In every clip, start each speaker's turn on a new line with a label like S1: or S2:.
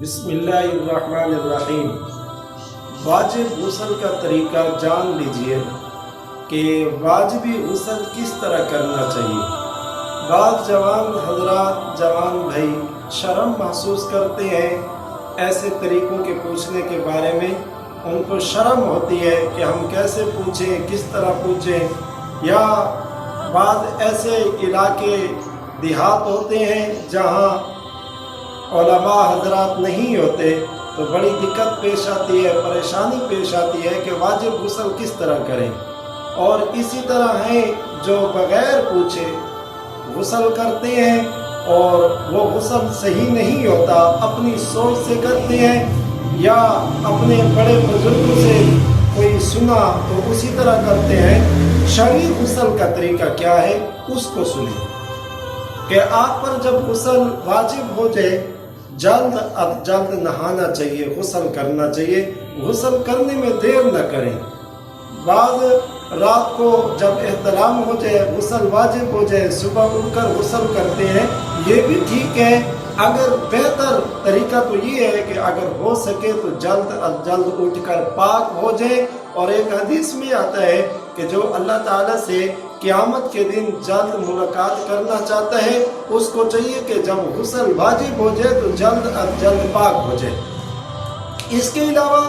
S1: بسم اللہ الرحمن الرحیم۔ واجب غسل کا طریقہ جان لیجئے کہ واجبی غسل کس طرح کرنا چاہیے۔ بعض جوان حضرات، جوان بھائی شرم محسوس کرتے ہیں ایسے طریقوں کے پوچھنے کے بارے میں۔ ان کو شرم ہوتی ہے کہ ہم کیسے پوچھیں، کس طرح پوچھیں، یا بعض ایسے علاقے دیہات ہوتے ہیں جہاں علماء حضرات نہیں ہوتے تو بڑی دقت پیش آتی ہے، پریشانی پیش آتی ہے کہ واجب غسل کس طرح کریں۔ اور اسی طرح ہیں جو بغیر پوچھے غسل کرتے ہیں اور وہ غسل صحیح نہیں ہوتا، اپنی سوچ سے کرتے ہیں یا اپنے بڑے بزرگوں سے کوئی سنا تو اسی طرح کرتے ہیں۔ شرعی غسل کا طریقہ کیا ہے اس کو سنیں کہ آپ پر جب غسل واجب ہو جائے جلد نہانا چاہیے، غسل کرنا چاہیے۔ غسل کرنے میں دیر نہ کریں۔ بعض رات کو جب احتلام ہو جائے، غسل واجب ہو جائے، صبح اٹھ کر غسل کرتے ہیں، یہ بھی ٹھیک ہے۔ اگر بہتر طریقہ تو یہ ہے کہ اگر ہو سکے تو جلد اٹھ کر پاک ہو جائے۔ اور ایک حدیث میں آتا ہے کہ جو اللہ تعالیٰ سے قیامت کے دن جلد ملاقات کرنا چاہتا ہے اس کو چاہیے کہ جب غسل واجب ہو جائے تو جلد پاک ہو جائے۔ اس کے علاوہ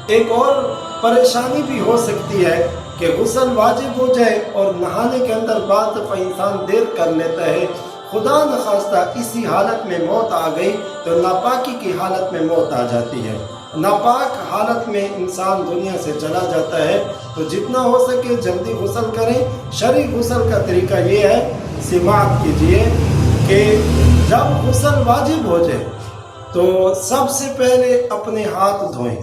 S1: ایک اور پریشانی بھی ہو سکتی ہے کہ غسل واجب ہو جائے اور نہانے کے اندر بعض دفعہ انسان دیر کر لیتا ہے، خدا نخواستہ اسی حالت میں موت آ گئی تو ناپاکی کی حالت میں موت آ جاتی ہے، ناپاک حالت میں انسان دنیا سے چلا جاتا ہے۔ تو جتنا ہو سکے جلدی غسل کریں۔ شرعی غسل کا طریقہ یہ ہے، سماعت کیجئے کہ جب غسل واجب ہو جائے تو سب سے پہلے اپنے ہاتھ دھوئیں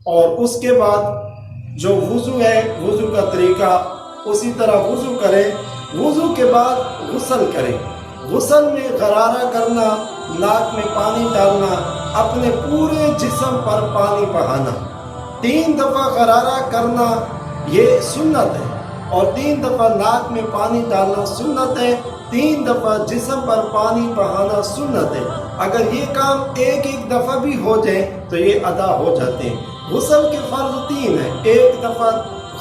S1: اور اس کے بعد جو وضو ہے، وضو کا طریقہ اسی طرح وضو کریں۔ وضو کے بعد غسل کریں۔ غسل میں غرارہ کرنا، ناک میں پانی ڈالنا، اپنے پورے جسم پر پانی بہانا، 3 دفعہ غرارہ کرنا یہ سنت ہے، اور 3 دفعہ ناک میں پانی ڈالنا سنت ہے، 3 دفعہ جسم پر پانی بہانا سنت ہے۔ اگر یہ کام ایک دفعہ بھی ہو جائے تو یہ ادا ہو جاتے ہیں۔ غسل کے فرض 3 ہیں، 1 دفعہ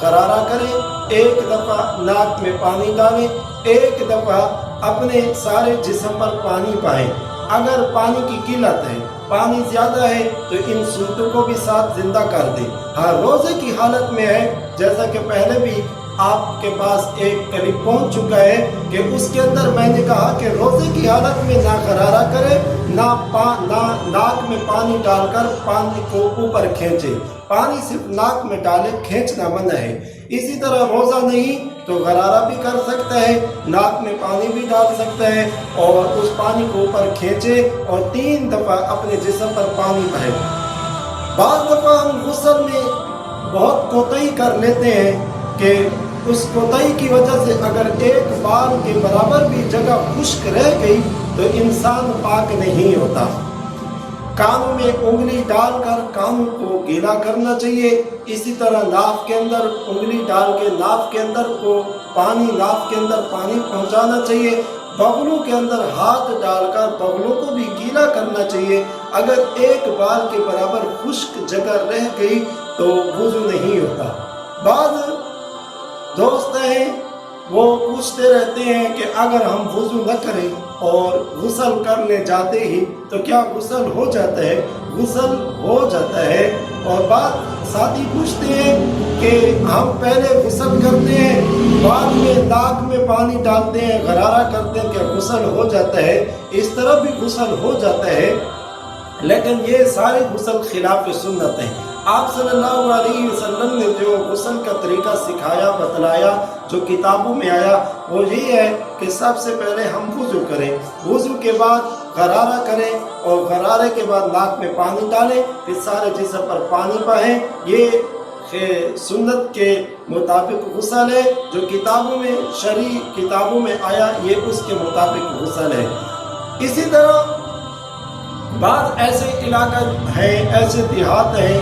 S1: غرارہ کریں، 1 دفعہ ناک میں پانی ڈالیں، 1 دفعہ اپنے سارے جسم پر پانی پائیں۔ اگر پانی کی قلت ہے، پانی زیادہ ہے تو ان سنتوں کو بھی ساتھ زندہ کر دیں۔ ہاں، روزے کی حالت میں ہے، جیسا کہ پہلے بھی آپ کے پاس ایک کلپ پہنچ چکا ہے کہ اس کے اندر میں نے کہا کہ روزے کی حالت میں نہ غرارہ کرے، نہ ناک میں پانی ڈال کر پانی کو اوپر کھینچے۔ پانی صرف ناک میں ڈالے، کھینچنا منع ہے۔ اسی طرح روزہ نہیں تو غرارہ بھی کر سکتا ہے، ناک میں پانی بھی ڈال سکتا ہے اور اس پانی کو اوپر کھینچے اور 3 دفعہ اپنے جسم پر پانی بہے۔ بعض دفعہ ہم غسل میں بہت کوتاہی کر لیتے ہیں کہ اس کوتاہی کی وجہ سے اگر ایک بال کے برابر بھی جگہ خشک رہ گئی تو انسان پاک نہیں ہوتا۔ کانوں میں انگلی ڈال کر کانوں کو گیلا کرنا چاہیے۔ اسی طرح ناف کے اندر انگلی ڈال کے ناف کے اندر پانی پہنچانا چاہیے۔ بغلوں کے اندر ہاتھ ڈال کر بغلوں کو بھی گیلا کرنا چاہیے۔ اگر ایک بال کے برابر خشک جگہ رہ گئی تو وضو نہیں ہوتا۔ بعض دوست ہیں وہ پوچھتے رہتے ہیں کہ اگر ہم وضو نہ کریں اور غسل کرنے جاتے ہی تو کیا غسل ہو جاتا ہے؟ غسل ہو جاتا ہے۔ اور بعض ساتھی پوچھتے ہیں کہ ہم پہلے غسل کرتے ہیں، بعد میں ناک میں پانی ڈالتے ہیں، غرارہ کرتے ہیں، کہ غسل ہو جاتا ہے؟ اس طرح بھی غسل ہو جاتا ہے، لیکن یہ سارے غسل خلاف سنت ہیں۔ آپ صلی اللہ علیہ وسلم نے جو غسل کا طریقہ سکھایا، بتلایا، جو کتابوں میں آیا وہ یہ ہے کہ سب سے پہلے ہم وضو کریں، وضو کے بعد غرارہ کریں اور غرارے کے بعد ناک میں پانی ڈالیں، پھر سارے جسم پر پانی بہائیں۔ یہ سنت کے مطابق غسل ہے، جو کتابوں میں، شرعی کتابوں میں آیا یہ اس کے مطابق غسل ہے۔ اسی طرح بعض ایسے علاقے ہیں، ایسے دیہات ہیں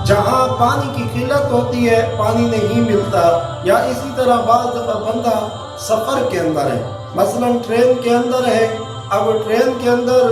S1: جہاں پانی کی قلت ہوتی ہے، پانی نہیں ملتا، یا اسی طرح بعض دفعہ بندہ سفر کے اندر ہے، مثلا ٹرین کے اندر ہے، اب ٹرین کے اندر